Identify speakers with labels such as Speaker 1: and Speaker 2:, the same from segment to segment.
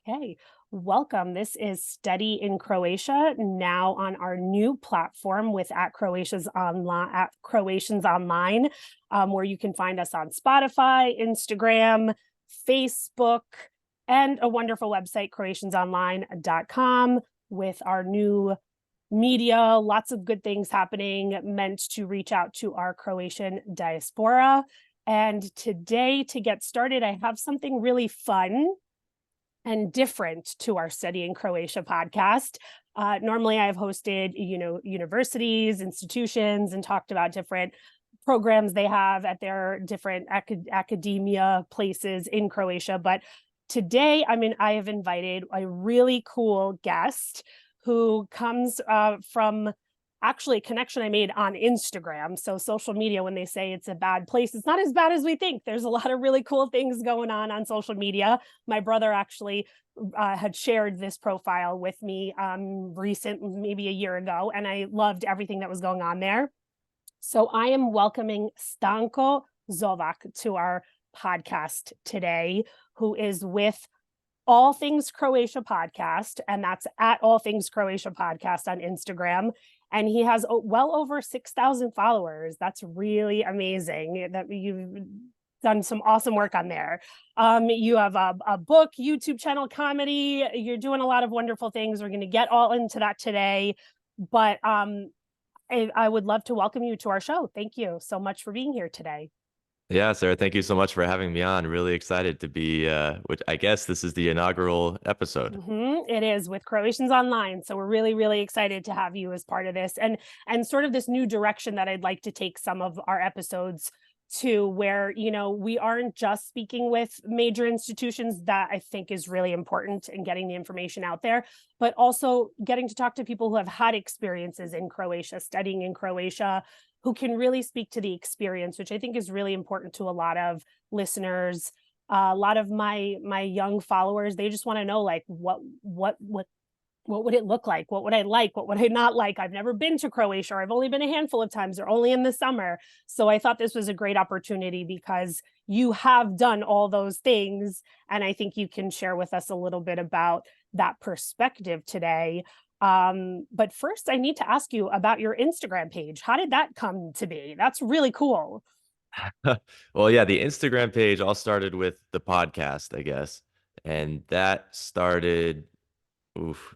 Speaker 1: Okay, welcome. This is Study in Croatia, now on our new platform with at Croatians Online, where you can find us on Spotify, Instagram, Facebook, and a wonderful website, croatiansonline.com, with our new media, lots of good things happening meant to reach out to our Croatian diaspora. And today, to get started, I have something really fun and different to our Study in Croatia podcast. Normally, I've hosted, universities, institutions, and talked about different programs they have at their different academia places in Croatia. But today, I have invited a really cool guest who comes from actually a connection I made on Instagram. So social media, when they say it's a bad place, it's not as bad as we think. There's a lot of really cool things going on social media. My brother actually had shared this profile with me maybe a year ago, and I loved everything that was going on there. So I am welcoming Stanko Zovak to our podcast today, who is with All Things Croatia Podcast, and that's at All Things Croatia Podcast on Instagram. And he has well over 6,000 followers. That's really amazing that you've done some awesome work on there. You have a book, YouTube channel, comedy. You're doing a lot of wonderful things. We're going to get all into that today. But I would love to welcome you to our show. Thank you so much for being here today.
Speaker 2: Yeah, Sarah, thank you so much for having me on. Really excited to be, which I guess this is the inaugural episode.
Speaker 1: It is with Croatians Online. So we're really, really excited to have you as part of this and sort of this new direction that I'd like to take some of our episodes to, where, we aren't just speaking with major institutions. That I think is really important in getting the information out there, but also getting to talk to people who have had experiences in Croatia, studying in Croatia, who can really speak to the experience, which I think is really important to a lot of listeners. A lot of my young followers, they just want to know, like, what would it look like? What would I like? What would I not like? I've never been to Croatia, or I've only been a handful of times, or only in the summer. So I thought this was a great opportunity because you have done all those things, and I think you can share with us a little bit about that perspective today. But first, I need to ask you about your Instagram page. How did that come to be? That's really cool.
Speaker 2: Well, yeah, the Instagram page all started with the podcast, I guess. And that started,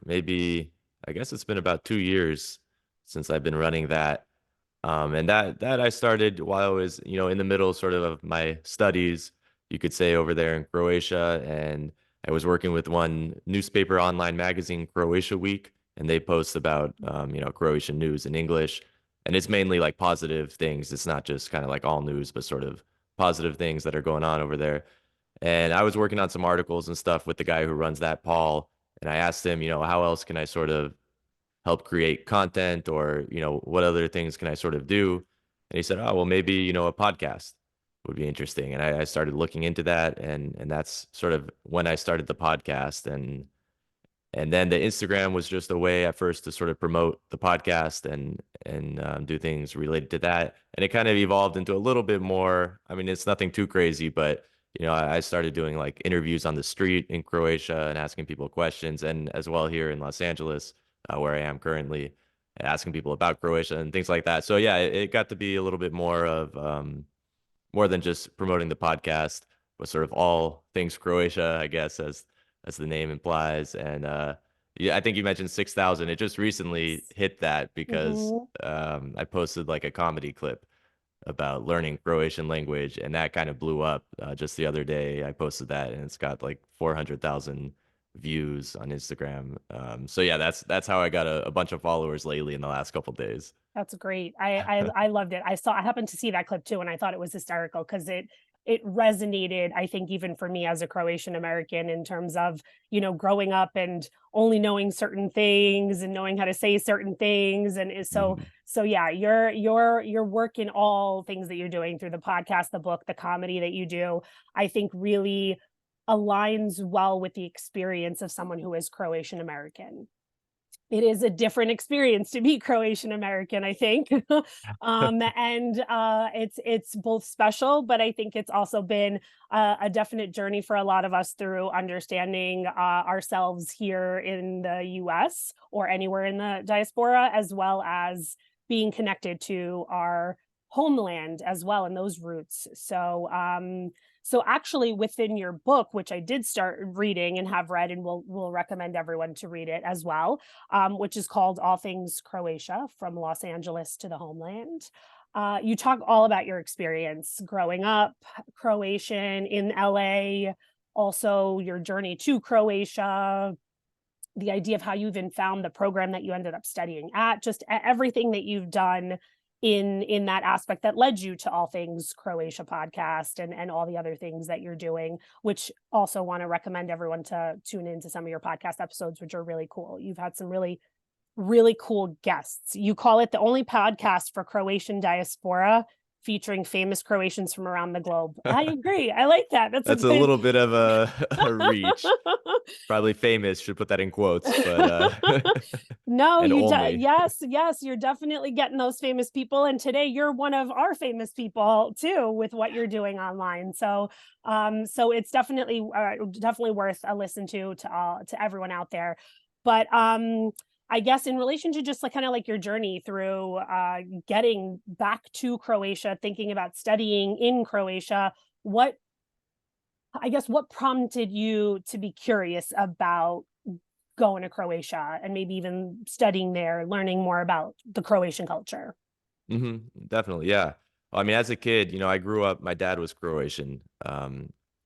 Speaker 2: maybe, I guess it's been about 2 years since I've been running that. And that I started while I was, in the middle sort of my studies, you could say, over there in Croatia. And I was working with one newspaper online magazine, Croatia Week, and they post about, Croatian news in English. And it's mainly like positive things. It's not just kind of like all news, but sort of positive things that are going on over there. And I was working on some articles and stuff with the guy who runs that, Paul. And I asked him, how else can I sort of help create content, or, what other things can I sort of do? And he said, oh, well, maybe, a podcast would be interesting. And I started looking into that. And that's sort of when I started the podcast. And then the Instagram was just a way at first to sort of promote the podcast and do things related to that. And it kind of evolved into a little bit more. I mean, it's nothing too crazy, but I started doing like interviews on the street in Croatia and asking people questions, and as well here in Los Angeles, where I am currently, asking people about Croatia and things like that. So yeah, it got to be a little bit more of more than just promoting the podcast, but sort of all things Croatia, I guess, as the name implies. And yeah, I think you mentioned 6,000. It just recently hit that because
Speaker 1: Mhm.
Speaker 2: I posted like a comedy clip about learning Croatian language, and that kind of blew up. Just the other day, I posted that, and it's got like 400,000 views on Instagram. So yeah, that's how I got a bunch of followers lately in the last couple days.
Speaker 1: That's great. I loved it. I happened to see that clip too, and I thought it was hysterical because it resonated, I think, even for me as a Croatian American, in terms of, growing up and only knowing certain things and knowing how to say certain things. And
Speaker 2: Mhm.
Speaker 1: so yeah, your work in all things that you're doing through the podcast, the book, the comedy that you do, I think really aligns well with the experience of someone who is Croatian American. it is a different experience to be Croatian American, I think. It's both special, but I think it's also been a definite journey for a lot of us through understanding ourselves here in the US or anywhere in the diaspora, as well as being connected to our homeland as well and those roots. So actually within your book, which I did start reading and have read, and we'll recommend everyone to read it as well, which is called All Things Croatia, From Los Angeles to the Homeland. You talk all about your experience growing up Croatian in LA, also your journey to Croatia, the idea of how you even found the program that you ended up studying at, just everything that you've done in that aspect that led you to All Things Croatia podcast and all the other things that you're doing, which also want to recommend everyone to tune into some of your podcast episodes, which are really cool. You've had some really, really cool guests. You call it the only podcast for Croatian diaspora featuring famous Croatians from around the globe. I agree. I like that.
Speaker 2: That's a little bit of a reach. Probably famous, should put that in quotes, but
Speaker 1: no,
Speaker 2: and only.
Speaker 1: Yes, you're definitely getting those famous people, and today you're one of our famous people too with what you're doing online. So it's definitely worth a listen to everyone out there. But I guess in relation to just like kind of like your journey through getting back to Croatia, thinking about studying in Croatia, what prompted you to be curious about going to Croatia and maybe even studying there, learning more about the Croatian culture?
Speaker 2: Definitely, yeah. I mean, as a kid, I grew up. My dad was Croatian.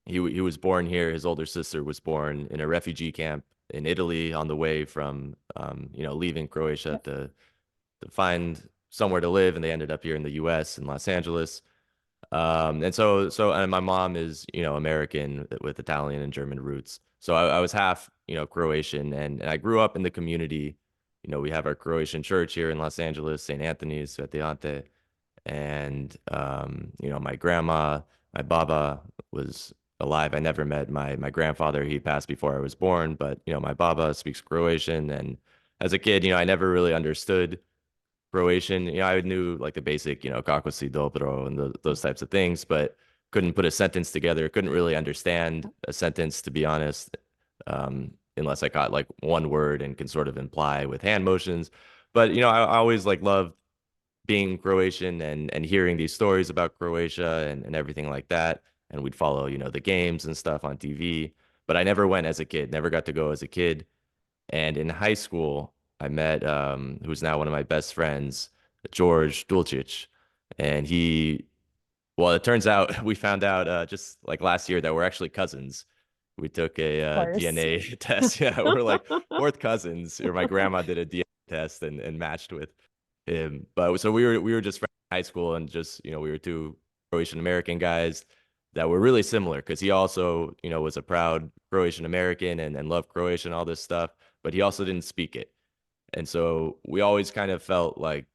Speaker 2: He was born here. His older sister was born in a refugee camp in Italy on the way from leaving Croatia to find somewhere to live, and they ended up here in the US in Los Angeles. And my mom is American with Italian and German roots. So I was half Croatian, and I grew up in the community. We have our Croatian church here in Los Angeles, St. Anthony's, Sveti, and my grandma, my baba was alive. I never met my grandfather. He passed before I was born, but my baba speaks Croatian. And as a kid, I never really understood Croatian. I knew like the basic, kako si dobro and those types of things, but couldn't put a sentence together. Couldn't really understand a sentence, to be honest, unless I got like one word and can sort of imply with hand motions. But I always like loved being Croatian and hearing these stories about Croatia and everything like that. And we'd follow, the games and stuff on TV. But I never went as a kid, never got to go as a kid. And in high school, I met who's now one of my best friends, George Dulcic. And it turns out we found out just like last year that we're actually cousins. We took a DNA test. Yeah, we're like fourth cousins. Or my grandma did a DNA test and matched with him. But so we were just friends in high school, and just we were two Croatian American guys that were really similar, because he also was a proud Croatian American and loved Croatian, all this stuff, but he also didn't speak it. And so we always kind of felt like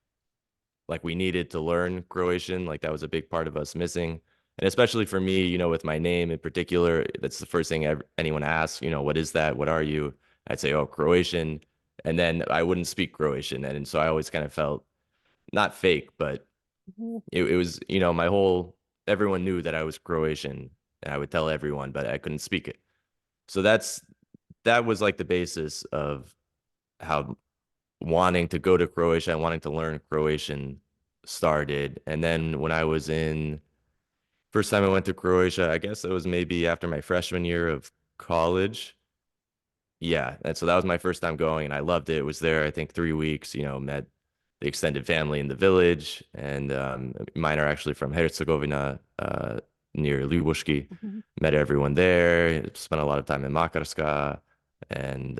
Speaker 2: we needed to learn Croatian, like that was a big part of us missing. And especially for me, with my name in particular, that's the first thing anyone asks, what is that? What are you? I'd say, oh, Croatian. And then I wouldn't speak Croatian. And so I always kind of felt not fake, but it was, everyone knew that I was Croatian, and I would tell everyone, but I couldn't speak it. So that was like the basis of how wanting to go to Croatia and wanting to learn Croatian started. And then when I was first time I went to Croatia, I guess it was maybe after my freshman year of college. Yeah. And so that was my first time going, and I loved it. It was there, I think, 3 weeks, met the extended family in the village. And mine are actually from Herzegovina, near Ljubuški. Met everyone there, spent a lot of time in Makarska. And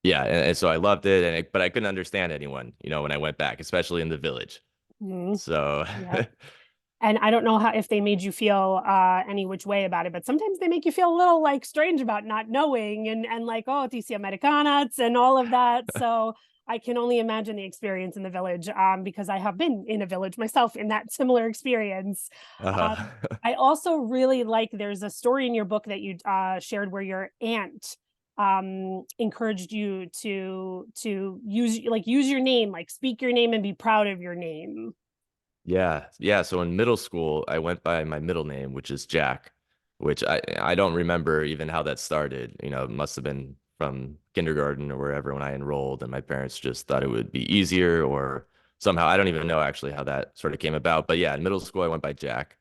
Speaker 2: yeah, and so I loved it, but I couldn't understand anyone, when I went back, especially in the village. So
Speaker 1: yeah. And I don't know if they made you feel any which way about it, but sometimes they make you feel a little like strange about not knowing and like, oh, ti si Americanac and all of that. So I can only imagine the experience in the village, because I have been in a village myself in that similar experience. I also really like, there's a story in your book that you shared where your aunt encouraged you to use your name, like speak your name and be proud of your name?
Speaker 2: Yeah. Yeah. So in middle school, I went by my middle name, which is Jack, which I don't remember even how that started. It must have been from kindergarten or wherever when I enrolled, and my parents just thought it would be easier or somehow. I don't even know actually how that sort of came about. But yeah, in middle school, I went by Jack.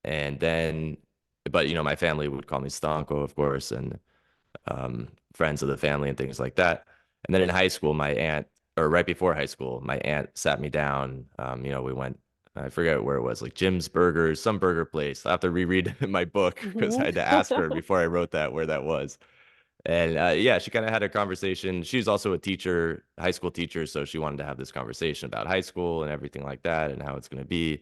Speaker 2: And then, but my family would call me Stanko, of course, and friends of the family and things like that. And then in high school, my aunt, or right before high school, my aunt sat me down. We went, I forget where it was, like Jim's Burgers, some burger place. I have to reread my book because I
Speaker 1: Mhm.
Speaker 2: had to ask her before I wrote that where that was. And yeah, she kind of had a conversation. She's also a teacher, high school teacher, so she wanted to have this conversation about high school and everything like that and how it's going to be.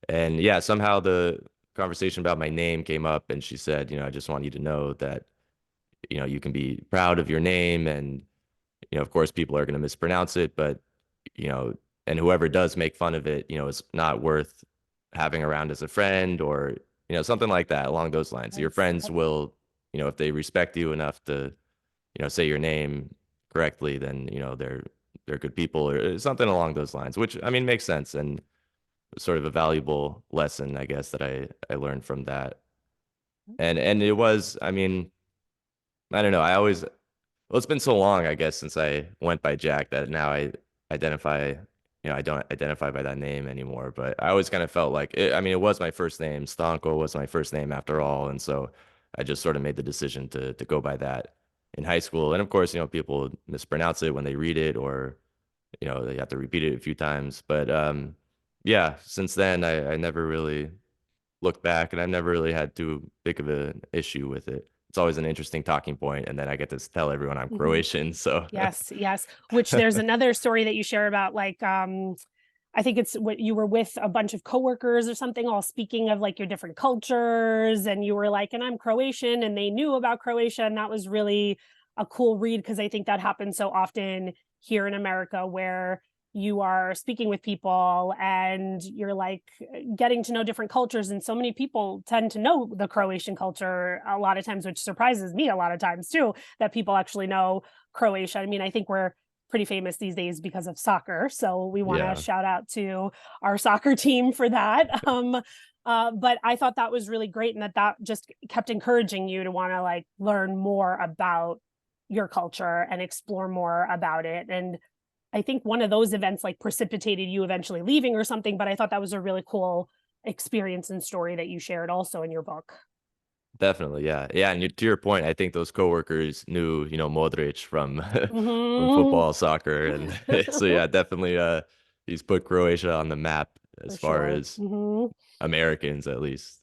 Speaker 2: And yeah, somehow the conversation about my name came up, and she said, I just want you to know that you can be proud of your name, and of course people are going to mispronounce it, but you know and whoever does make fun of it, it's not worth having around as a friend, or something like that along those lines. Your
Speaker 1: That's
Speaker 2: friends will, if they respect you enough to say your name correctly, then they're good people, or something along those lines, which I mean makes sense, and sort of a valuable lesson, I guess, that I learned from that. And it was, I mean, I don't know, I always, well, it's been so long, I guess, since I went by Jack, that now I identify, I don't identify by that name anymore. But I always kind of felt like I mean, it was my first name. Stanko was my first name after all. And so I just sort of made the decision to go by that in high school. And of course, people mispronounce it when they read it, or, they have to repeat it a few times. But yeah, since then, I never really looked back, and I've never really had too big of an issue with it. It's always an interesting talking point, and then I get to tell everyone I'm
Speaker 1: Mhm.
Speaker 2: Croatian. So
Speaker 1: Yes, yes. Which there's another story that you share about, like, I think it's what you were with a bunch of coworkers or something, all speaking of like your different cultures, and you were like, and I'm Croatian, and they knew about Croatia, and that was really a cool read, because I think that happens so often here in America, where you are speaking with people and you're like getting to know different cultures, and so many people tend to know the Croatian culture a lot of times, which surprises me a lot of times too, that people actually know Croatia. I mean, I think we're pretty famous these days because of soccer. So we want to
Speaker 2: yeah,
Speaker 1: shout out to our soccer team for that. But I thought that was really great, and that just kept encouraging you to want to like learn more about your culture and explore more about it. And I think one of those events like precipitated you eventually leaving or something, but I thought that was a really cool experience and story that you shared also in your book.
Speaker 2: definitely. Yeah. Yeah. And to your point, I think those coworkers knew, Modric from from
Speaker 1: Mm-hmm.
Speaker 2: football, soccer. And so yeah, definitely he's put Croatia on the map
Speaker 1: For
Speaker 2: as far
Speaker 1: sure.
Speaker 2: as
Speaker 1: Mm-hmm.
Speaker 2: Americans at least.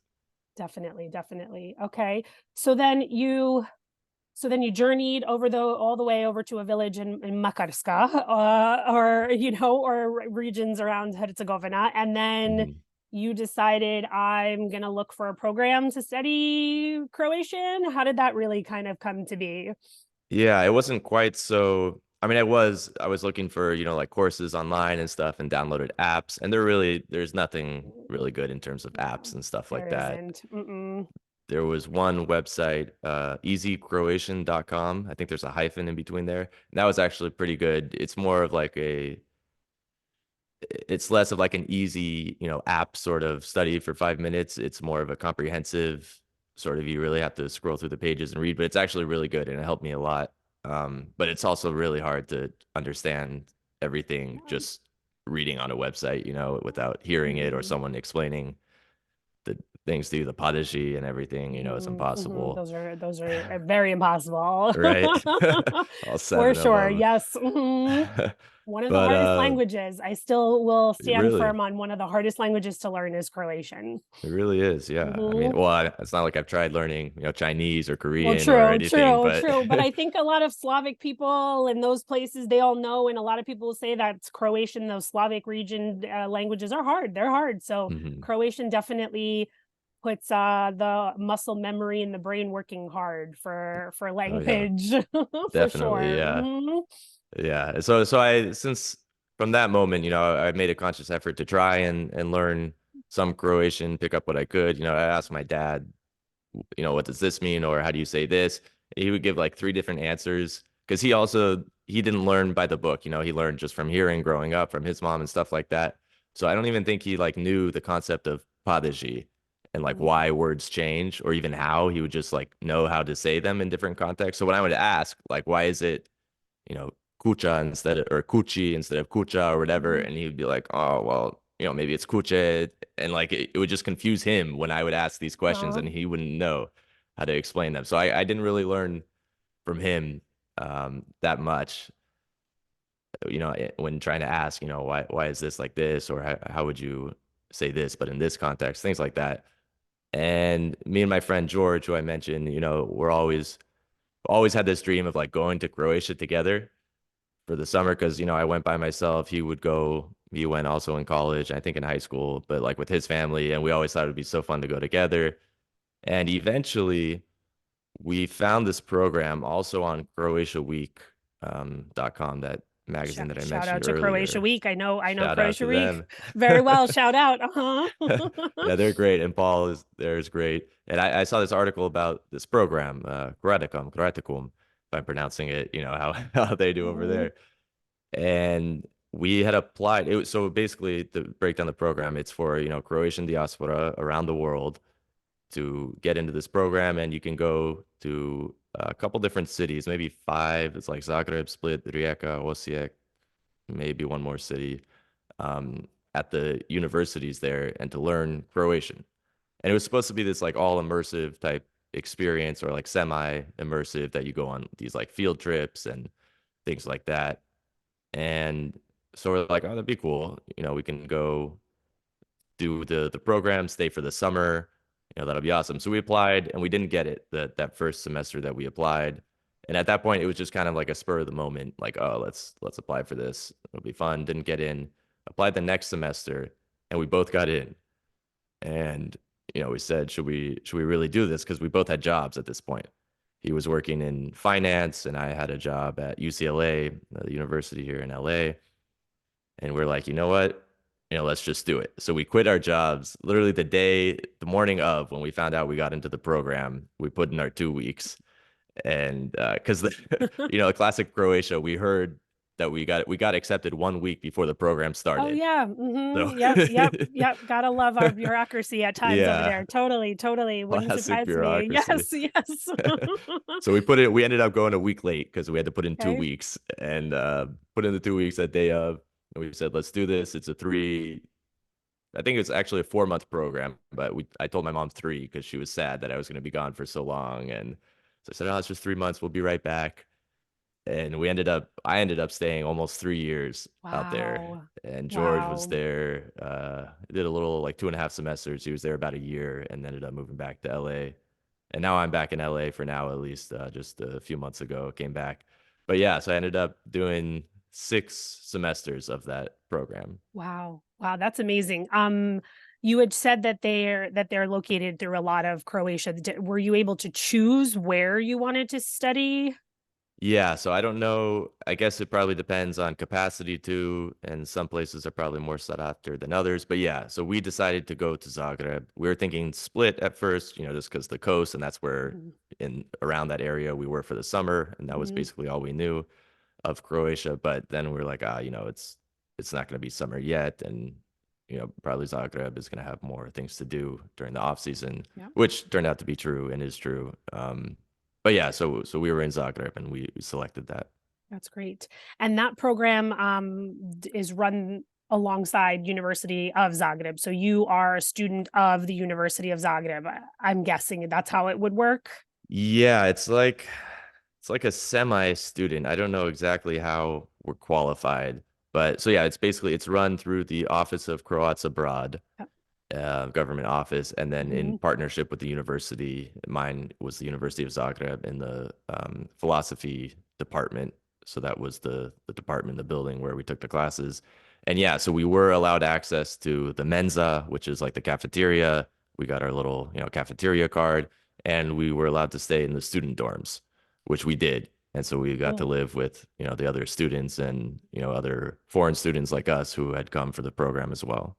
Speaker 1: Definitely, definitely. Okay. So then you so then you journeyed over the all the way over to a village in Makarska, or or regions around Herzegovina, and then
Speaker 2: Mhm.
Speaker 1: you decided, I'm gonna look for a program to study Croatian. How did that really kind of come to be?
Speaker 2: Yeah, it wasn't quite so. I mean, I was looking for, like courses online and stuff, and downloaded apps, and there's nothing really good in terms of apps
Speaker 1: No,
Speaker 2: and stuff like
Speaker 1: there
Speaker 2: that.
Speaker 1: isn't. Mm-mm.
Speaker 2: There was one website, easycroatian.com. I think there's a hyphen in between there. And that was actually pretty good. It's more of like it's less of like an easy, app sort of study for 5 minutes. It's more of a comprehensive sort of, you really have to scroll through the pages and read, but it's actually really good and it helped me a lot. But it's also really hard to understand everything just reading on a website, without hearing it or
Speaker 1: Mhm.
Speaker 2: someone explaining the things to you, the padashi and everything, it's
Speaker 1: Mhm, mhm.
Speaker 2: impossible.
Speaker 1: Those are very impossible.
Speaker 2: Right? All
Speaker 1: For
Speaker 2: seven of
Speaker 1: sure.
Speaker 2: them.
Speaker 1: Yes. Mhm. One of the
Speaker 2: But
Speaker 1: hardest languages. I still will stand
Speaker 2: really,
Speaker 1: firm on one of the hardest languages to learn is Croatian.
Speaker 2: it really is. Yeah. I mean,
Speaker 1: Mhm.
Speaker 2: well, it's not like I've tried learning, Chinese or
Speaker 1: Well,
Speaker 2: Korean or
Speaker 1: true,
Speaker 2: anything,
Speaker 1: true,
Speaker 2: but
Speaker 1: true. But I think a lot of Slavic people in those places, they all know, and a lot of people will say that Croatian, those Slavic region languages are hard. They're hard. So
Speaker 2: Mhm.
Speaker 1: Croatian definitely puts the muscle memory in the brain working hard for
Speaker 2: Oh yeah,
Speaker 1: language. For
Speaker 2: definitely.
Speaker 1: sure.
Speaker 2: Yeah.
Speaker 1: Mhm.
Speaker 2: Yeah. So since from that moment, I made a conscious effort to try and learn some Croatian, pick up what I could. I asked my dad, what does this mean? Or how do you say this? He would give like three different answers because he didn't learn by the book. He learned just from hearing growing up from his mom and stuff like that. So I don't even think he like knew the concept of padaji and like
Speaker 1: Mm.
Speaker 2: why words change or even how. He would just like know how to say them in different contexts. So when I would ask like why is it, you know, kucha instead of or kuchi instead of kucha or whatever,
Speaker 1: Mhm.
Speaker 2: and he would be like, oh well, maybe it's kuche, and like it would just confuse him when I would ask these questions,
Speaker 1: Oh,
Speaker 2: and he wouldn't know how to explain them. So I didn't really learn from him that much, when trying to ask, why is this like this, or how would you say this, but in this context, things like that. And me and my friend George, who I mentioned, we're always had this dream of like going to Croatia together for the summer because I went by myself. He went also in college, I think in high school, but like with his family, and we always thought it'd be so fun to go together. And eventually we found this program also on CroatiaWeek.com, that magazine that I
Speaker 1: shout
Speaker 2: mentioned
Speaker 1: out to Croatia
Speaker 2: earlier.
Speaker 1: Week. I know
Speaker 2: Shout out
Speaker 1: Croatia
Speaker 2: to
Speaker 1: Week
Speaker 2: them.
Speaker 1: very well. Shout out. Uh-huh.
Speaker 2: Yeah, they're great. And Paul is there is great. And I saw this article about this program, Croaticum, if I'm pronouncing it, how, how they do over
Speaker 1: Mhm.
Speaker 2: there. And we had applied. It was so basically to break down the program, it's for, Croatian diaspora around the world to get into this program. And you can go to a couple different cities, maybe five. It's like Zagreb, Split, Rijeka, Osijek, maybe one more city, at the universities there, and to learn Croatian. And it was supposed to be this like all immersive type experience, or like semi immersive, that you go on these like field trips and things like that. And so we're like, oh, that'd be cool. We can go do the program, stay for the summer. That'll be awesome. So we applied and we didn't get it that first semester that we applied. And at that point, it was just kind of like a spur of the moment, like, oh, let's apply for this. It'll be fun. Didn't get in. Applied the next semester, and we both got in. And we said, should we really do this? Because we both had jobs at this point. He was working in finance, and I had a job at UCLA, the university here in LA. And we're like, you know what? Let's just do it. So we quit our jobs literally the morning of when we found out we got into the program. We put in our 2 weeks, and because classic Croatia, we heard that we got accepted 1 week before the program
Speaker 1: Oh
Speaker 2: started.
Speaker 1: yeah.
Speaker 2: So
Speaker 1: Yep. Yep. Yep. Gotta love our bureaucracy at times over
Speaker 2: yeah,
Speaker 1: there. Totally. Totally. Wouldn't
Speaker 2: classic
Speaker 1: surprise me.
Speaker 2: bureaucracy.
Speaker 1: Yes. Yes.
Speaker 2: So we ended up going a week late because we had to put in two
Speaker 1: Okay.
Speaker 2: weeks and put in the 2 weeks that day of. And we said, let's do this. It's a three, I think it's actually a 4 month program, but I told my mom three because she was sad that I was going to be gone for so long. And so I said, oh, it's just 3 months. We'll be right back. And I ended up staying almost 3 years out there.
Speaker 1: Wow.
Speaker 2: And George was
Speaker 1: Wow.
Speaker 2: there, did a little like 2.5 semesters. He was there about a year and ended up moving back to LA. And now I'm back in LA for now, at least just a few months ago, came back. But yeah, so I ended up doing 6 semesters of that program.
Speaker 1: Wow. Wow, that's amazing. You had said that they're located through a lot of Croatia. Were you able to choose where you wanted to study?
Speaker 2: Yeah, so I don't know. I guess it probably depends on capacity too, and some places are probably more sought after than others. But yeah, so we decided to go to Zagreb. We were thinking Split at first, just because the coast, and that's where
Speaker 1: Mhm.
Speaker 2: in around that area we were for the summer, and that was
Speaker 1: Mhm.
Speaker 2: basically all we knew of Croatia. But then we are like, it's not going to be summer yet, and probably Zagreb is going to have more things to do during the off season,
Speaker 1: Yeah.
Speaker 2: which turned out to be true and is true. But yeah, so we were in Zagreb and we selected that.
Speaker 1: That's great. And that program is run alongside University of Zagreb. So you are a student of the University of Zagreb. I'm guessing that's how it would work.
Speaker 2: Yeah, it's like a semi student. I don't know exactly how we're qualified, but so yeah, it's run through the Office of Croats Abroad,
Speaker 1: Yep.
Speaker 2: government office, and then in
Speaker 1: Mhm.
Speaker 2: partnership with the university. Mine was the University of Zagreb in the philosophy department. So that was the department, the building where we took the classes. And yeah, so we were allowed access to the Mensa, which is like the cafeteria. We got our little, cafeteria card, and we were allowed to stay in the student dorms, which we did. And so we got to
Speaker 1: Cool.
Speaker 2: live with, the other students and, other foreign students like us who had come for the program as well.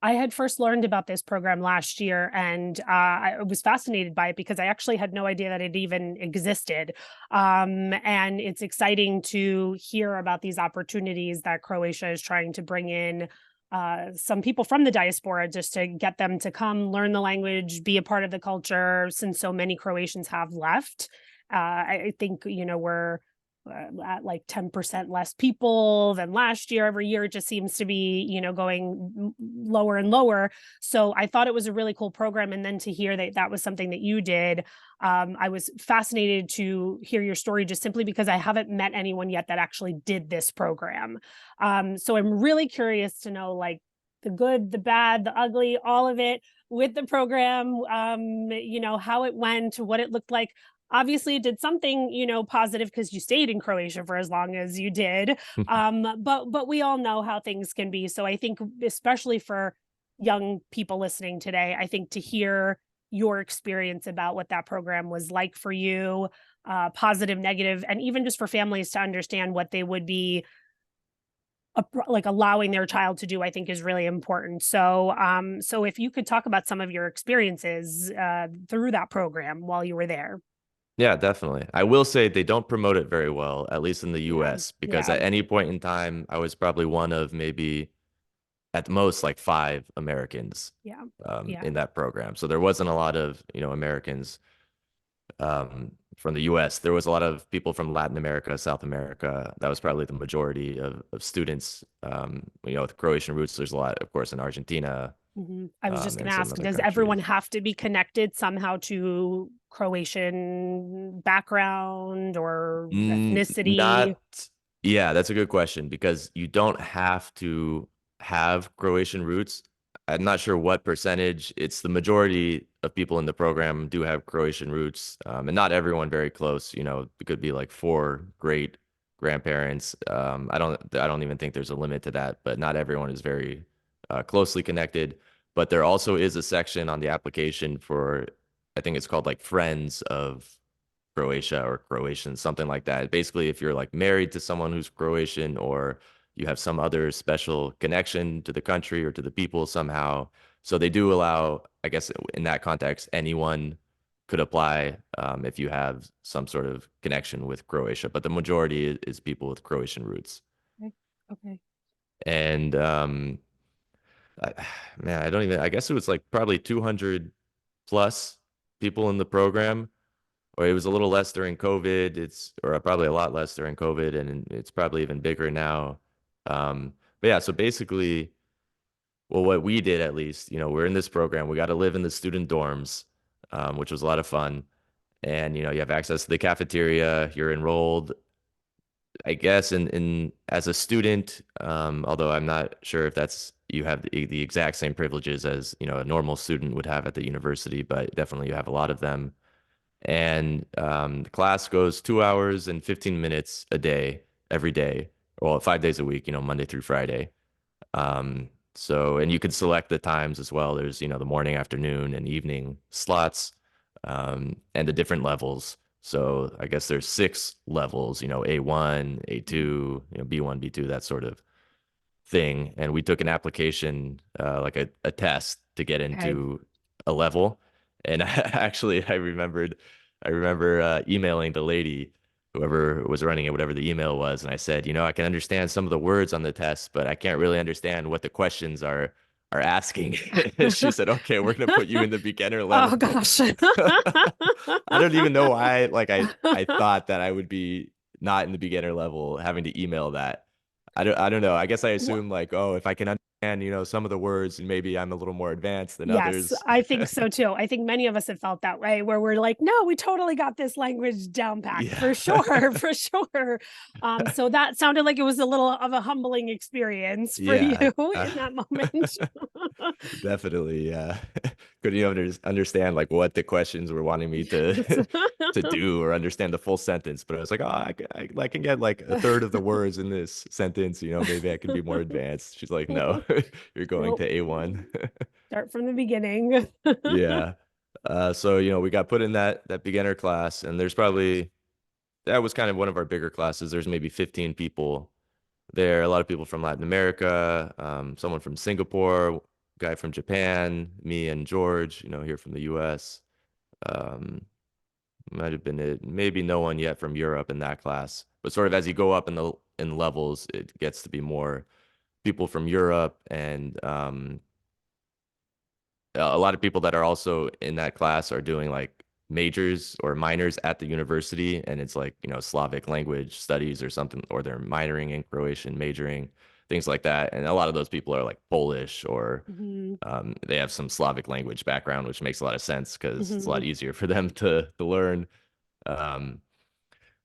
Speaker 1: I had first learned about this program last year, and I was fascinated by it because I actually had no idea that it even existed. And it's exciting to hear about these opportunities that Croatia is trying to bring in some people from the diaspora, just to get them to come learn the language, be a part of the culture, since so many Croatians have left. I think, we're at like 10% less people than last year. Every year it just seems to be, going lower and lower. So I thought it was a really cool program. And then to hear that that was something that you did, I was fascinated to hear your story, just simply because I haven't met anyone yet that actually did this program. So I'm really curious to know, like, the good, the bad, the ugly, all of it with the program, how it went, what it looked like. Obviously it did something, positive, because you stayed in Croatia for as long as you did. But we all know how things can be. So I think, especially for young people listening today, I think to hear your experience about what that program was like for you, positive, negative, and even just for families to understand what they would be like allowing their child to do, I think is really important. So if you could talk about some of your experiences through that program while you were there.
Speaker 2: Yeah, definitely. I will say they don't promote it very well, at least in the
Speaker 1: Yeah.
Speaker 2: US, because
Speaker 1: Yeah.
Speaker 2: at any point in time, I was probably one of maybe at the most like 5 Americans
Speaker 1: Yeah. Yeah.
Speaker 2: in that program. So there wasn't a lot of, Americans from the US. There was a lot of people from Latin America, South America. That was probably the majority of students. With Croatian roots, there's a lot, of course, in Argentina,
Speaker 1: I was just going
Speaker 2: and
Speaker 1: to
Speaker 2: some
Speaker 1: ask,
Speaker 2: other
Speaker 1: does everyone
Speaker 2: countries.
Speaker 1: have to be connected somehow to Croatian background or ethnicity?
Speaker 2: Not, yeah, that's a good question because you don't have to have Croatian roots. I'm not sure what percentage. It's the majority of people in the program do have Croatian roots, and not everyone very close. It could be like four great grandparents. I don't even think there's a limit to that, but not everyone is very closely connected. But there also is a section on the application for, I think it's called like Friends of Croatia or Croatian, something like that. Basically, if you're like married to someone who's Croatian or you have some other special connection to the country or to the people somehow. So they do allow, I guess, in that context, anyone could apply if you have some sort of connection with Croatia, but the majority is people with Croatian roots.
Speaker 1: Okay. Okay.
Speaker 2: And I, man, I guess it was like probably 200 plus people in the program, or it was a little less during COVID. Or probably a lot less during COVID, and it's probably even bigger now. But yeah, so basically, well, what we did at least, we're in this program. We got to live in the student dorms, which was a lot of fun. And you have access to the cafeteria. You're enrolled, I guess, in as a student. Although I'm not sure if you have the exact same privileges as a normal student would have at the university, but definitely you have a lot of them. And the class goes 2 hours and 15 minutes a day, every day, well, 5 days a week, Monday through Friday. And you could select the times as well. There's, the morning, afternoon, and evening slots, and the different levels. So I guess there's 6 levels, A1, A2, B1, B2, that sort of thing. And we took an application, like a test to get
Speaker 1: Okay.
Speaker 2: into a level. And actually, I remember emailing the lady, whoever was running it, whatever the email was, and I said, I can understand some of the words on the test, but I can't really understand what the questions are asking. She said, "Okay, we're gonna put you in the beginner
Speaker 1: Oh
Speaker 2: level."
Speaker 1: gosh.
Speaker 2: I don't even know why. Like I thought that I would be not in the beginner level, having to email that. I don't know. I guess I
Speaker 1: Well,
Speaker 2: assume like, oh, if I can understand, some of the words, and maybe I'm a little more advanced than
Speaker 1: yes,
Speaker 2: others.
Speaker 1: I think so too. I think many of us have felt that way, where we're like, no, we totally got this language down packed
Speaker 2: Yeah.
Speaker 1: for sure, for sure. So that sounded like it was a little of a humbling experience for you
Speaker 2: Yeah.
Speaker 1: in that moment.
Speaker 2: Definitely. Yeah. Couldn't even understand like what the questions were wanting me to
Speaker 1: Yes.
Speaker 2: to do or understand the full sentence. But I was like, oh, I can get like a third of the words in this sentence. Maybe I can be more advanced. She's like, no, you're going
Speaker 1: Nope.
Speaker 2: to A1.
Speaker 1: Start from the beginning.
Speaker 2: Yeah. So we got put in that beginner class, and that was kind of one of our bigger classes. There's maybe 15 people there. A lot of people from Latin America, someone from Singapore, guy from Japan, me and George, here from the US. Um, might have been it. Maybe no one yet from Europe in that class. But sort of as you go up in levels, it gets to be more people from Europe and a lot of people that are also in that class are doing like majors or minors at the university, and it's like Slavic language studies or something, or they're minoring in Croatian, majoring, things like that. And a lot of those people are like Polish or
Speaker 1: Hmm.
Speaker 2: they have some Slavic language background, which makes a lot of sense because it's a
Speaker 1: Hmm.
Speaker 2: lot easier for them to learn. um,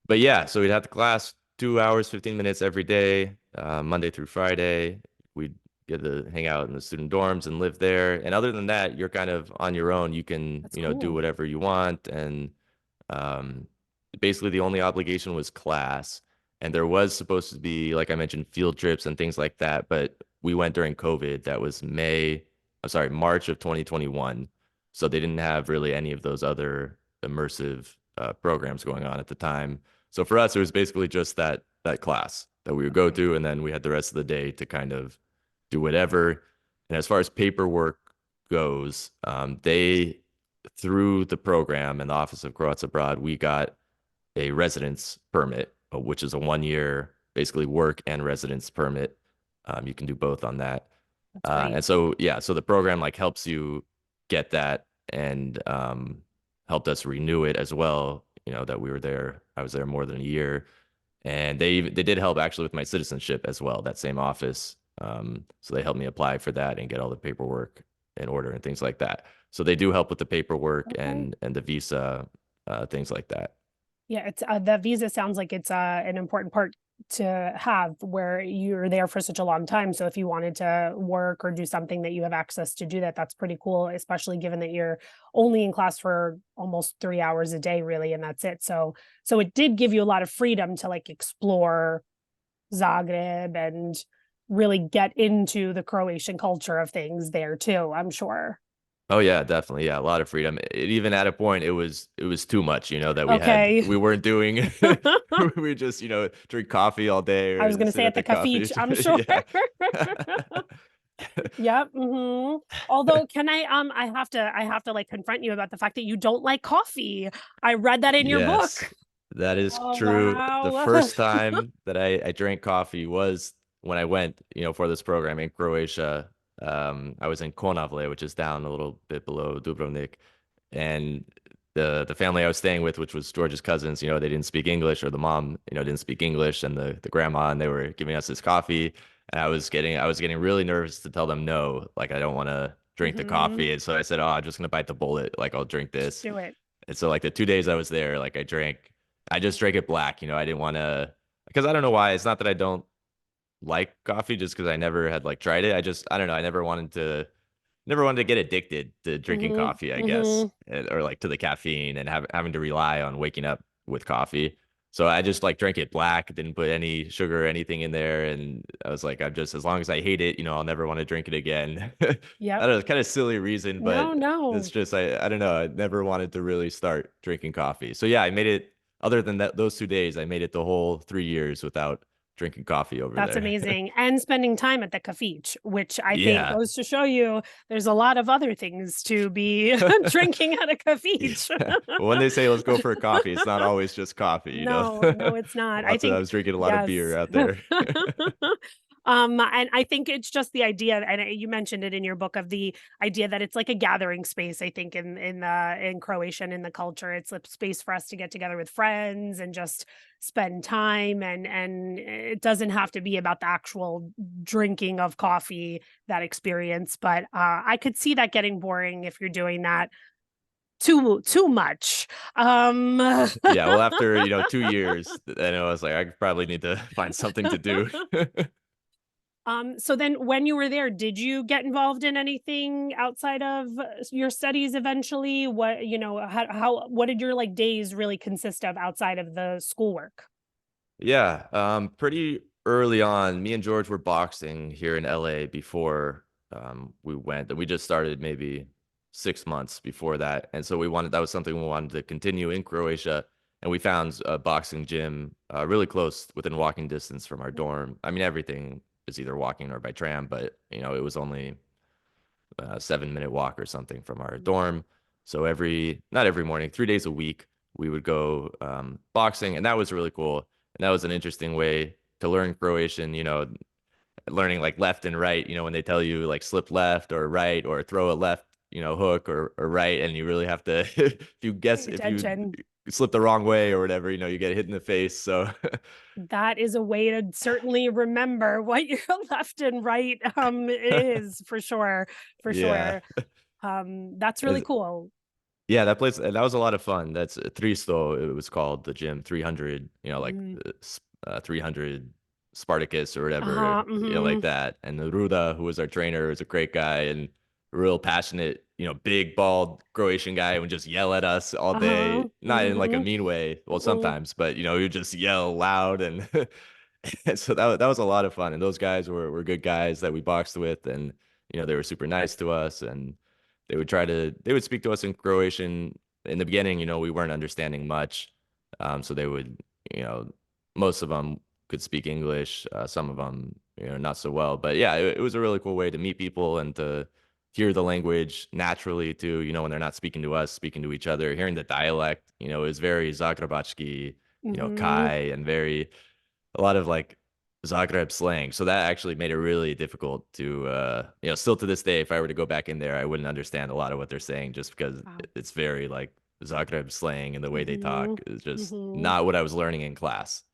Speaker 2: but yeah, so we'd have the class 2 hours, 15 minutes every day, Monday through Friday. We'd get to hang out in the student dorms and live there. And other than that, you're kind of on your own. You can,
Speaker 1: That's
Speaker 2: do
Speaker 1: cool.
Speaker 2: whatever you want. And um, basically, the only obligation was class. And there was supposed to be, like I mentioned, field trips and things like that. But we went during COVID. That was March of 2021. So they didn't have really any of those other immersive programs going on at the time. So for us, it was basically just that class that we would go
Speaker 1: Okay.
Speaker 2: to, and then we had the rest of the day to kind of do whatever. And as far as paperwork goes, they through the program and the Office of Croats Abroad, we got a residence permit, which is a 1 year basically work and residence permit. You can do both on that.
Speaker 1: That's great.
Speaker 2: And so yeah, so the program like helps you get that and helped us renew it as well. That we were there. I was there more than a year, and they did help actually with my citizenship as well. That same office, so they helped me apply for that and get all the paperwork in order and things like that. So they do help with the paperwork
Speaker 1: Okay.
Speaker 2: and the visa, things like that.
Speaker 1: Yeah, it's the visa sounds like it's an important part to have where you're there for such a long time. So if you wanted to work or do something that you have access to do that, that's pretty cool, especially given that you're only in class for almost 3 hours a day, really, and that's it. So it did give you a lot of freedom to like explore Zagreb and really get into the Croatian culture of things there too, I'm sure.
Speaker 2: Oh yeah, definitely. Yeah, a lot of freedom. Even at a point, it was too much. That
Speaker 1: Okay.
Speaker 2: we weren't doing. We just drink coffee all day
Speaker 1: I was
Speaker 2: or
Speaker 1: gonna
Speaker 2: sit
Speaker 1: say at
Speaker 2: at
Speaker 1: the
Speaker 2: the coffee.
Speaker 1: cafe, I'm sure.
Speaker 2: Yeah.
Speaker 1: Yep. Hmm. Although, can I have to like confront you about the fact that you don't like coffee. I read that in your book.
Speaker 2: Yes, that is
Speaker 1: Oh
Speaker 2: true. The
Speaker 1: wow.
Speaker 2: first time that I drank coffee was when I went, for this program in Croatia. I was in Konavle, which is down a little bit below Dubrovnik, and the family I was staying with, which was George's cousins, they didn't speak English, or the mom, didn't speak English, and the grandma, and they were giving us this coffee, and I was getting really nervous to tell them no, like I don't want to drink the
Speaker 1: Hmm.
Speaker 2: coffee, and so I said, oh, I'm just gonna bite the bullet, like I'll drink
Speaker 1: Just
Speaker 2: this.
Speaker 1: do it.
Speaker 2: And so like the 2 days I was there, like I just drank it black. I didn't want to, because I don't know why. It's not that I don't like coffee, just because I never had like tried it. I don't know. I never wanted to get addicted to drinking
Speaker 1: Hmm.
Speaker 2: coffee, I guess,
Speaker 1: Hmm.
Speaker 2: or like to the caffeine and having to rely on waking up with coffee. So I just like drank it black, didn't put any sugar or anything in there. And I was like, as long as I hate it, I'll never want to drink it again. I
Speaker 1: Yep.
Speaker 2: don't know, it's kind of silly reason,
Speaker 1: No,
Speaker 2: but it's
Speaker 1: no.
Speaker 2: just, I don't know. I never wanted to really start drinking coffee. So yeah, I made it, other than that, those 2 days, I made it the whole 3 years without drinking coffee over
Speaker 1: That's
Speaker 2: there.
Speaker 1: amazing. And spending time at the cafe, which I think
Speaker 2: Yeah.
Speaker 1: goes to show you there's a lot of other things to be drinking at a cafe.
Speaker 2: Yeah. Well, when they say let's go for a coffee, it's not always just coffee.
Speaker 1: No, no, it's not. I
Speaker 2: I
Speaker 1: think,
Speaker 2: was drinking a lot of beer
Speaker 1: yes.
Speaker 2: out there.
Speaker 1: And I think it's just the idea, and you mentioned it in your book, of the idea that it's like a gathering space. I think in Croatian, in the culture, it's a space for us to get together with friends and just spend time, and it doesn't have to be about the actual drinking of coffee, that experience. But I could see that getting boring if you're doing that too much. Um
Speaker 2: Yeah, well, after 2 years, then I was like, I probably need to find something to do.
Speaker 1: So then when you were there, did you get involved in anything outside of your studies eventually? What did your like days really consist of outside of the schoolwork?
Speaker 2: Yeah, pretty early on, me and George were boxing here in LA before we went, and we just started maybe 6 months before that, and so that was something we wanted to continue in Croatia, and we found a boxing gym really close, within walking distance from our dorm. I mean, everything is either walking or by tram, but it was only a 7-minute walk or something from our dorm. So not every morning, 3 days a week, we would go boxing, and that was really cool. And that was an interesting way to learn Croatian, learning like left and right, when they tell you like slip left or right or throw a left, hook or right, and you really have to, if you
Speaker 1: Attention.
Speaker 2: slip the wrong way or whatever, you get hit in the face. So
Speaker 1: That is a way to certainly remember what your left and right is for sure. For
Speaker 2: yeah.
Speaker 1: sure. That's really cool.
Speaker 2: Yeah, that was a lot of fun. That's 300, it was called, the gym, 300, like
Speaker 1: Mhm.
Speaker 2: 300 Spartacus or whatever,
Speaker 1: Uh-huh.
Speaker 2: like
Speaker 1: Mhm.
Speaker 2: that. And the Ruda, who was our trainer, was a great guy and real passionate, big, bald Croatian guy who would just yell at us all
Speaker 1: Uh-huh.
Speaker 2: day, not in like a
Speaker 1: Mhm.
Speaker 2: mean way. Well,
Speaker 1: Mhm.
Speaker 2: sometimes, but he would just yell loud, and and so that was a lot of fun. And those guys were good guys that we boxed with, and they were super nice to us, and they would speak to us in Croatian. In the beginning, we weren't understanding much. So they would, you know, most of them could speak English, some of them, not so well. But yeah, it was a really cool way to meet people and to hear the language naturally too, when they're not speaking to us, speaking to each other, hearing the dialect, is very Zagrebački,
Speaker 1: Mhm.
Speaker 2: Kai, and a lot of like Zagreb slang. So that actually made it really difficult to, still to this day, if I were to go back in there, I wouldn't understand a lot of what they're saying, just because
Speaker 1: Wow.
Speaker 2: it's very like Zagreb slang, and the way they talk
Speaker 1: Mhm.
Speaker 2: is just
Speaker 1: Mhm.
Speaker 2: not what I was learning in class.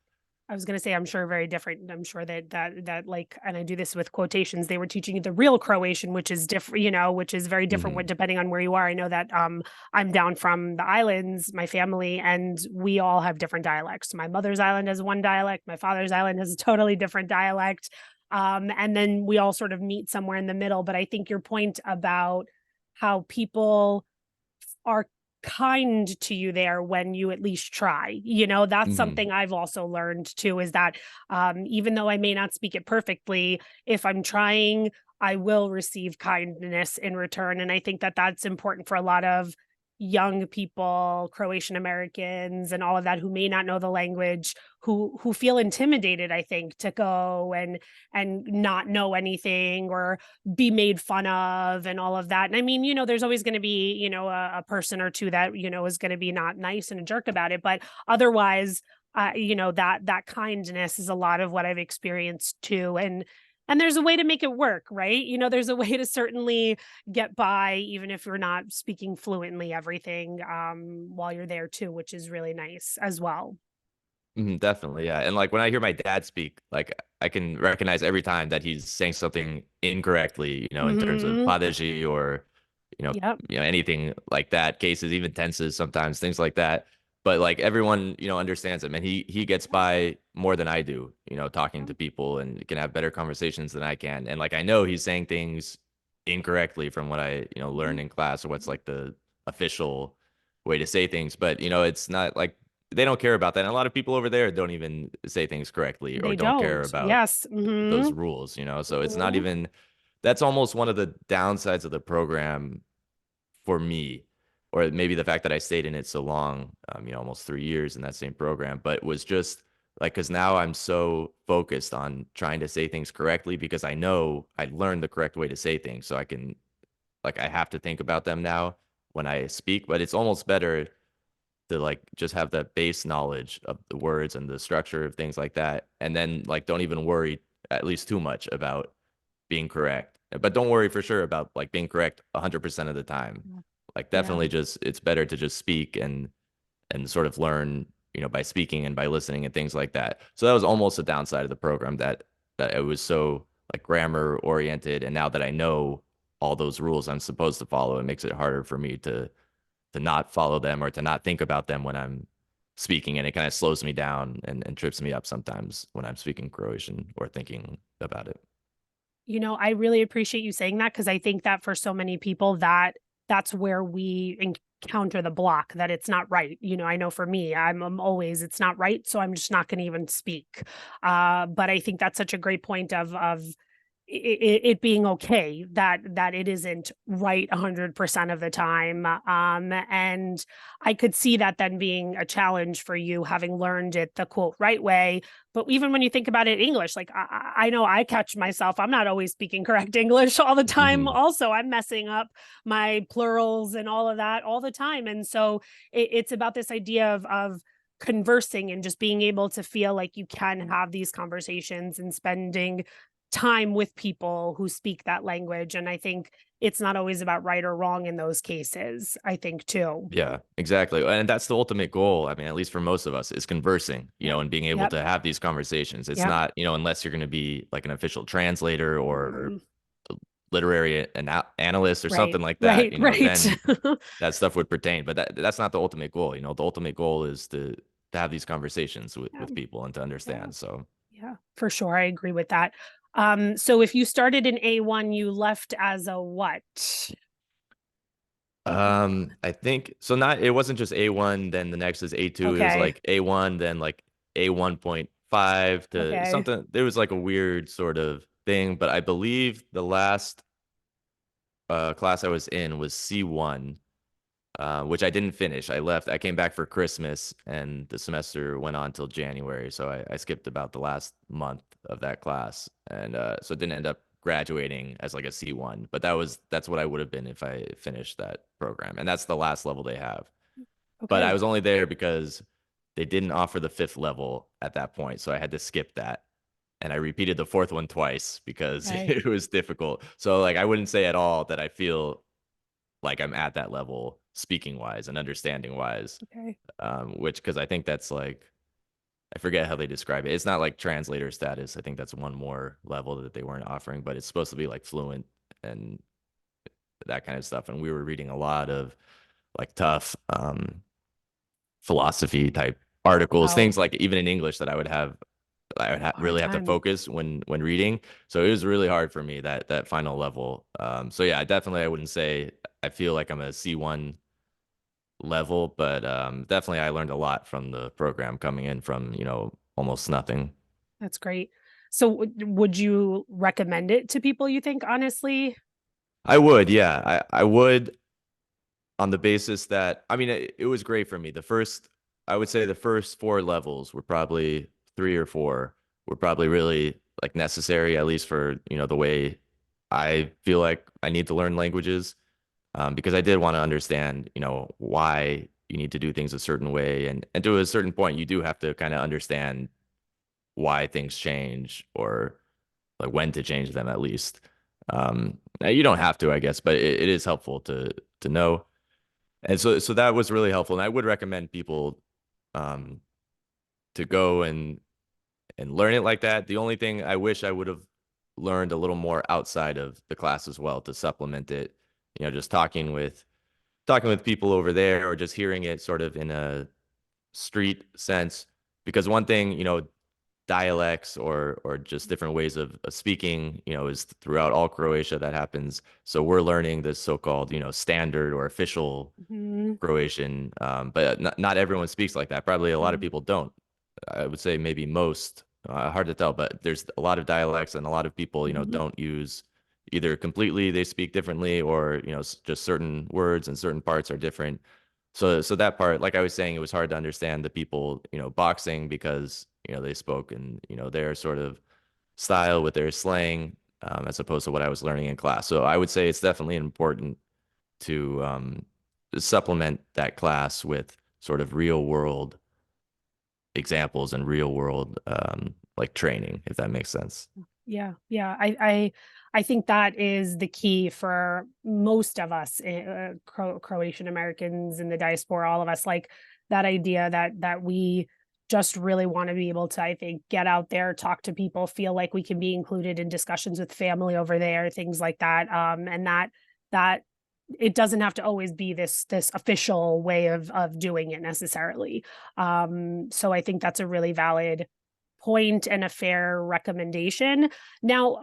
Speaker 1: I was gonna say, I'm sure very different. I'm sure that like, and I do this with quotations, they were teaching you the real Croatian, which is different, which is very different
Speaker 2: Hmm.
Speaker 1: depending on where you are. I know that I'm down from the islands, my family, and we all have different dialects. My mother's island has one dialect, my father's island has a totally different dialect. And then we all sort of meet somewhere in the middle. But I think your point about how people are kind to you there when you at least try. That's
Speaker 2: Hmm.
Speaker 1: something I've also learned too, is that even though I may not speak it perfectly, if I'm trying, I will receive kindness in return. And I think that that's important for a lot of young people, Croatian Americans, and all of that, who may not know the language, who feel intimidated, I think, to go and not know anything or be made fun of and all of that. And I mean, there's always going to be, a person or two that, is going to be not nice and a jerk about it. But otherwise, that kindness is a lot of what I've experienced too. And there's a way to make it work, right? There's a way to certainly get by, even if you're not speaking fluently everything while you're there too, which is really nice as well.
Speaker 2: Definitely, yeah. And like when I hear my dad speak, like I can recognize every time that he's saying something incorrectly, in terms of
Speaker 1: Hmm.
Speaker 2: padeji or,
Speaker 1: Yep.
Speaker 2: anything like that, cases, even tenses, sometimes things like that. But like everyone, understands him, and he gets by more than I do, talking to people, and can have better conversations than I can. And like I know he's saying things incorrectly from what I,
Speaker 1: Mhm.
Speaker 2: learn in class, or what's like the official way to say things. But it's not like they don't care about that. And a lot of people over there don't even say things correctly, or
Speaker 1: They
Speaker 2: don't care
Speaker 1: don't.
Speaker 2: about
Speaker 1: Yes.
Speaker 2: those
Speaker 1: Hmm.
Speaker 2: rules, So it's not
Speaker 1: Hmm.
Speaker 2: even, that's almost one of the downsides of the program for me, or maybe the fact that I stayed in it so long, almost 3 years in that same program, but was just like, because now I'm so focused on trying to say things correctly, because I know I learned the correct way to say things. So I can, like, I have to think about them now when I speak, but it's almost better to like just have that base knowledge of the words and the structure of things like that, and then like don't even worry at least too much about being correct, but don't worry for sure about like being correct 100% of the time. Like
Speaker 1: Yeah.
Speaker 2: definitely just, it's better to just speak and sort of learn, by speaking and by listening and things like that. So that was almost a downside of the program, that it was so like grammar oriented, and now that I know all those rules I'm supposed to follow, it makes it harder for me to not follow them or to not think about them when I'm speaking. And it kind of slows me down and trips me up sometimes when I'm speaking Croatian or thinking about it.
Speaker 1: I really appreciate you saying that, because I think that for so many people, that's where we encounter the block, that it's not right. I know for me, I'm always, it's not right, so I'm just not going to even speak. But I think that's such a great point of it being okay that it isn't right 100% of the time. And I could see that then being a challenge for you, having learned it the quote right way. But even when you think about it in English, like I know I catch myself, I'm not always speaking correct English all the time.
Speaker 2: Mhm.
Speaker 1: Also, I'm messing up my plurals and all of that all the time. And so it's about this idea of conversing and just being able to feel like you can have these conversations and spending time with people who speak that language. And I think it's not always about right or wrong in those cases, I think too.
Speaker 2: Yeah, exactly. And that's the ultimate goal. I mean, at least for most of us, is conversing,
Speaker 1: Yep.
Speaker 2: and being able
Speaker 1: Yep.
Speaker 2: to have these conversations. It's
Speaker 1: Yep.
Speaker 2: not, unless you're going to be like an official translator or
Speaker 1: Mhm.
Speaker 2: literary analyst or
Speaker 1: Right.
Speaker 2: something like that,
Speaker 1: Right. Right.
Speaker 2: then that stuff would pertain. But that's not the ultimate goal. The ultimate goal is to have these conversations
Speaker 1: Yeah.
Speaker 2: with people and to
Speaker 1: Yeah.
Speaker 2: understand. So
Speaker 1: Yeah. For sure. I agree with that. So if you started in A1, you left as a what?
Speaker 2: I think so. Not it wasn't just A1, then the next is A2. It was
Speaker 1: Okay.
Speaker 2: like A1, then like A1.5 to
Speaker 1: Okay.
Speaker 2: something. There was like a weird sort of thing, but I believe the last class I was in was C1, which I didn't finish. I left. I came back for Christmas, and the semester went on till January. So I skipped about the last month of that class, and so it didn't end up graduating as like a C1. But that's what I would have been if I finished that program, and that's the last level they have. But I
Speaker 1: Okay.
Speaker 2: was only there because they didn't offer the fifth level at that point, so I had to skip that. And I repeated the fourth one twice because
Speaker 1: Okay.
Speaker 2: it was difficult. So like I wouldn't say at all that I feel like I'm at that level speaking wise and understanding wise.
Speaker 1: Okay.
Speaker 2: Which because I think that's like I forget how they describe it. It's not like translator status. I think that's one more level that they weren't offering, but it's supposed to be like fluent and that kind of stuff. And we were reading a lot of like tough philosophy type articles,
Speaker 1: Wow.
Speaker 2: things like even in English that I would
Speaker 1: Hard
Speaker 2: really have to
Speaker 1: time.
Speaker 2: focus when reading. So it was really hard for me that final level. So yeah, definitely I wouldn't say I feel like I'm a C1 level, but definitely I learned a lot from the program coming in from almost nothing.
Speaker 1: That's great. So would you recommend it to people, you think, honestly?
Speaker 2: I would, yeah, I would on the basis that I mean it was great for me. I would say the first four levels were probably three or four were probably really like necessary, at least for the way I feel like I need to learn languages. Because I did want to understand, why you need to do things a certain way, and to a certain point, you do have to kind of understand why things change or like when to change them at least. You don't have to, I guess, but it is helpful to know. And so that was really helpful, and I would recommend people um, to go and learn it like that. The only thing I wish I would have learned a little more outside of the class as well to supplement it, just talking with people over there or just hearing it sort of in a street sense. Because one thing, dialects or just different ways of speaking, is throughout all Croatia that happens. So we're learning this so-called, standard or official
Speaker 1: Mhm.
Speaker 2: Croatian, but not everyone speaks like that. Probably a lot of
Speaker 1: Mhm.
Speaker 2: people don't. I would say maybe most. Hard to tell, but there's a lot of dialects and a lot of people,
Speaker 1: Mhm.
Speaker 2: don't use either completely they speak differently or just certain words and certain parts are different. So that part, like I was saying, it was hard to understand the people, boxing because they spoke in their sort of style with their slang, as opposed to what I was learning in class. So I would say it's definitely important to supplement that class with sort of real world examples and real world like training, if that makes sense.
Speaker 1: Yeah, yeah. I think that is the key for most of us, Croatian Americans in the diaspora, all of us, like that idea that we just really want to be able to, I think, get out there, talk to people, feel like we can be included in discussions with family over there, things like that. And that it doesn't have to always be this official way of doing it necessarily. So I think that's a really valid point and a fair recommendation. Now,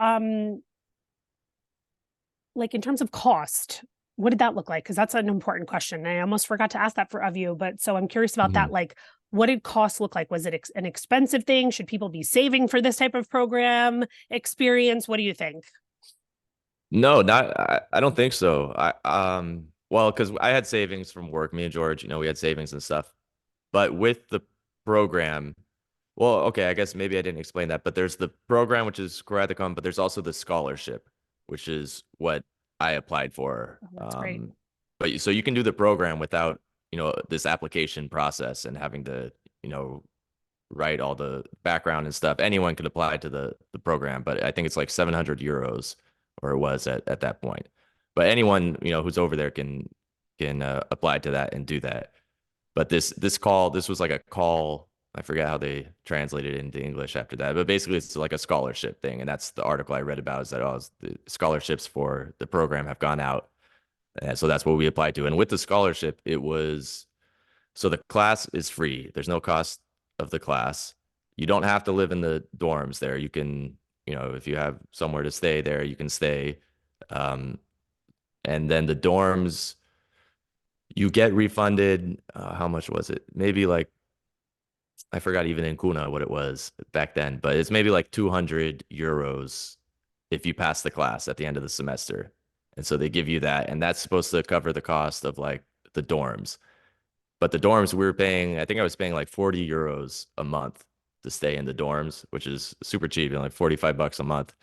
Speaker 1: like in terms of cost, what did that look like? Because that's an important question. I almost forgot to ask that of you, but so I'm curious about that.
Speaker 2: Mhm.
Speaker 1: Like, what did costs look like? Was it an expensive thing? Should people be saving for this type of program experience? What do you think?
Speaker 2: No, not I don't think so. Well, because I had savings from work, me and George, we had savings and stuff. But with the program, well, okay, I guess maybe I didn't explain that, but there's the program which is Croaticum, but there's also the scholarship, which is what I applied for.
Speaker 1: Oh, that's great.
Speaker 2: But so you can do the program without, this application process and having to, you know, write all the background and stuff. Anyone could apply to the program, but I think it's like 700 euros, or it was at that point. But anyone who's over there can apply to that and do that. But this was like a call. I forget how they translated it into English after that, but basically it's like a scholarship thing, and that's the article I read about. Is that the scholarships for the program have gone out, and so that's what we applied to. And with the scholarship, it was so the class is free. There's no cost of the class. You don't have to live in the dorms there. You can, if you have somewhere to stay there, you can stay. Um, and then the dorms, you get refunded. How much was it? Maybe like, I forgot even in Kuna what it was back then, but it's maybe like 200 euros if you pass the class at the end of the semester. And so they give you that, and that's supposed to cover the cost of like the dorms. But the dorms we were paying, I think I was paying like 40 euros a month to stay in the dorms, which is super cheap, like 45 bucks a month.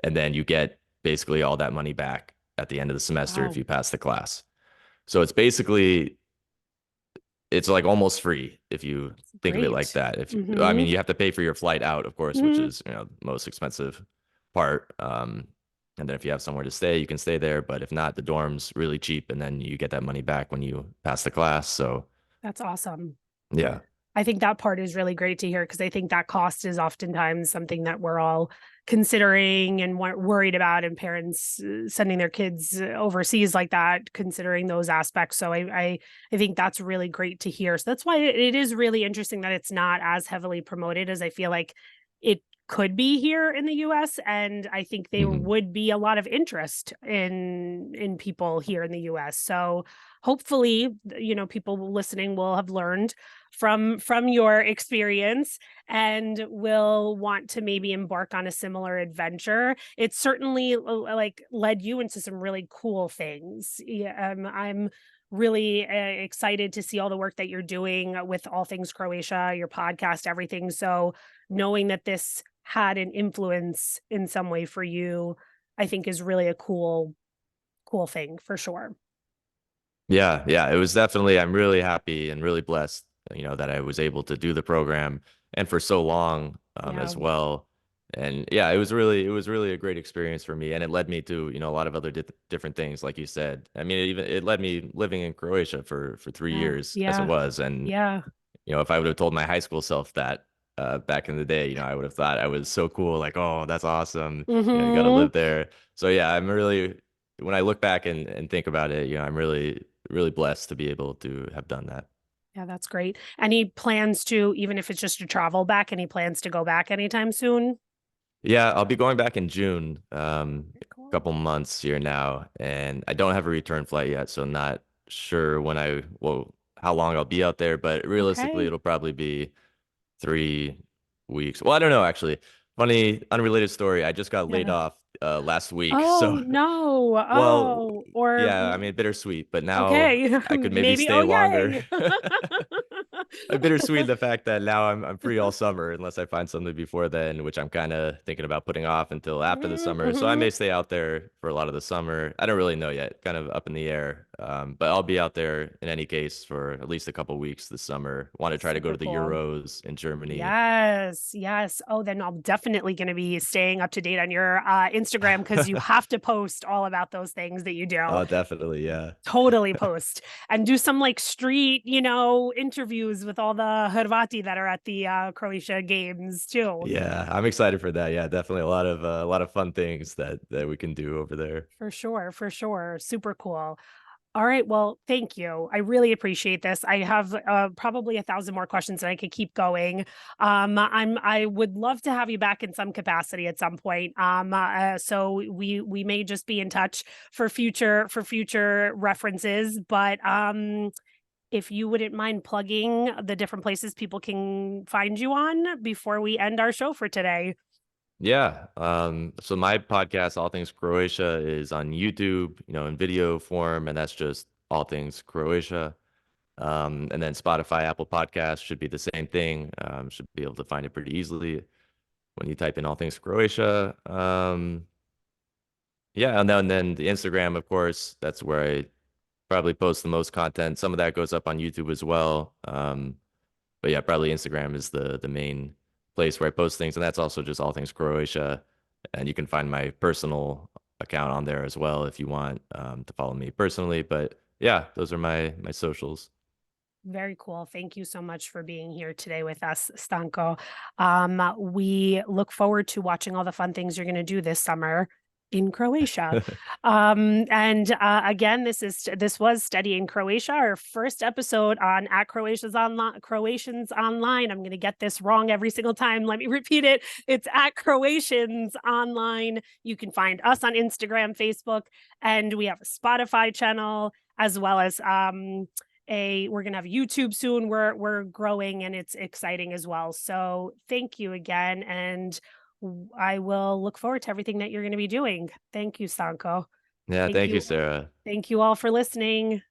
Speaker 2: And then you get basically all that money back at the end of the semester if
Speaker 1: Wow,
Speaker 2: you pass the class. So it's like almost free if you
Speaker 1: that's
Speaker 2: think of it like
Speaker 1: great.
Speaker 2: that. If I
Speaker 1: Mm-hmm.
Speaker 2: mean, you have to pay for your flight out, of course, which
Speaker 1: Mm-hmm.
Speaker 2: is, the most expensive part. And then if you have somewhere to stay, you can stay there. But if not, the dorm's really cheap, and then you get that money back when you pass the class. So
Speaker 1: That's awesome.
Speaker 2: yeah.
Speaker 1: I think that part is really great to hear because I think that cost is oftentimes something that we're all considering and worried about, and parents sending their kids overseas like that, considering those aspects. So I think that's really great to hear. So that's why it is really interesting that it's not as heavily promoted as I feel like it could be here in the US, and I think there
Speaker 2: Mhm.
Speaker 1: would be a lot of interest in people here in the US. So hopefully, people listening will have learned from your experience and will want to maybe embark on a similar adventure. It certainly like led you into some really cool things. Yeah, I'm really excited to see all the work that you're doing with all things Croatia, your podcast, everything. So knowing that this had an influence in some way for you, I think is really a cool thing for sure.
Speaker 2: Yeah, yeah, it was definitely, I'm really happy and really blessed, that I was able to do the program and for so long,
Speaker 1: Yeah.
Speaker 2: as well. And yeah, it was really a great experience for me. And it led me to, a lot of other different things, like you said. I mean, it led me living in Croatia for 3 years as it
Speaker 1: Yeah.
Speaker 2: was. And,
Speaker 1: Yeah.
Speaker 2: if I would have told my high school self that, back in the day, I would have thought I was so cool, like, oh, that's awesome. You got to
Speaker 1: Mhm.
Speaker 2: live there. So yeah, when I look back and think about it, I'm really, really blessed to be able to have done that.
Speaker 1: Yeah, that's great. Any plans to, even if it's just to travel back, any plans to go back anytime soon?
Speaker 2: Yeah, I'll be going back in June,
Speaker 1: Very
Speaker 2: a
Speaker 1: cool.
Speaker 2: couple months here now, and I don't have a return flight yet, so I'm not sure how long I'll be out there, but realistically,
Speaker 1: Okay.
Speaker 2: it'll probably be 3 weeks. Well, I don't know, actually. Funny, unrelated story. I just got laid
Speaker 1: Yeah.
Speaker 2: off last week,
Speaker 1: Oh
Speaker 2: so
Speaker 1: no.
Speaker 2: well,
Speaker 1: Oh, or
Speaker 2: yeah, I mean, bittersweet, but now
Speaker 1: okay.
Speaker 2: I could maybe
Speaker 1: Maybe. Oh,
Speaker 2: stay longer.
Speaker 1: yay.
Speaker 2: Bittersweet the fact that now I'm free all summer unless I find something before then, which I'm kind of thinking about putting off until after the summer. So I
Speaker 1: Mhm.
Speaker 2: may stay out there for a lot of the summer. I don't really know yet, kind of up in the air. But I'll be out there in any case for at least a couple weeks this summer. Want to try to go
Speaker 1: Super
Speaker 2: to the
Speaker 1: cool.
Speaker 2: Euros in Germany.
Speaker 1: Yes, yes. Oh, then I'm definitely going to be staying up to date on your Instagram because you have to post all about those things that you do.
Speaker 2: Oh, definitely, yeah.
Speaker 1: Totally post and do some like street, interviews with all the Hrvati that are at the Croatia games too.
Speaker 2: Yeah, I'm excited for that. Yeah, definitely a lot of fun things that we can do over there.
Speaker 1: For sure, for sure. Super cool. All right. Well, thank you. I really appreciate this. I have probably 1,000 more questions and I could keep going. I would love to have you back in some capacity at some point. So we may just be in touch for future references. But if you wouldn't mind plugging the different places people can find you on before we end our show for today.
Speaker 2: Yeah. So my podcast, All Things Croatia, is on YouTube, in video form, and that's just All Things Croatia. And then Spotify, Apple Podcasts should be the same thing. Should be able to find it pretty easily when you type in All Things Croatia. Yeah, and then the Instagram, of course, that's where I probably post the most content. Some of that goes up on YouTube as well. But yeah, probably Instagram is the main place where I post things, and that's also just All Things Croatia. And you can find my personal account on there as well if you want to follow me personally. But yeah, those are my socials.
Speaker 1: Very cool. Thank you so much for being here today with us, Stanko. We look forward to watching all the fun things you're going to do this summer in Croatia. And again, this was Study in Croatia, our first episode on at Croatians Online. I'm going to get this wrong every single time. Let me repeat it. It's at Croatians Online. You can find us on Instagram, Facebook, and we have a Spotify channel as well as we're gonna have YouTube soon. We're growing and it's exciting as well. So thank you again, and I will look forward to everything that you're going to be doing. Thank you, Stanko.
Speaker 2: Yeah,
Speaker 1: Thank
Speaker 2: thank you,
Speaker 1: you.
Speaker 2: Sarah.
Speaker 1: Thank you all for listening.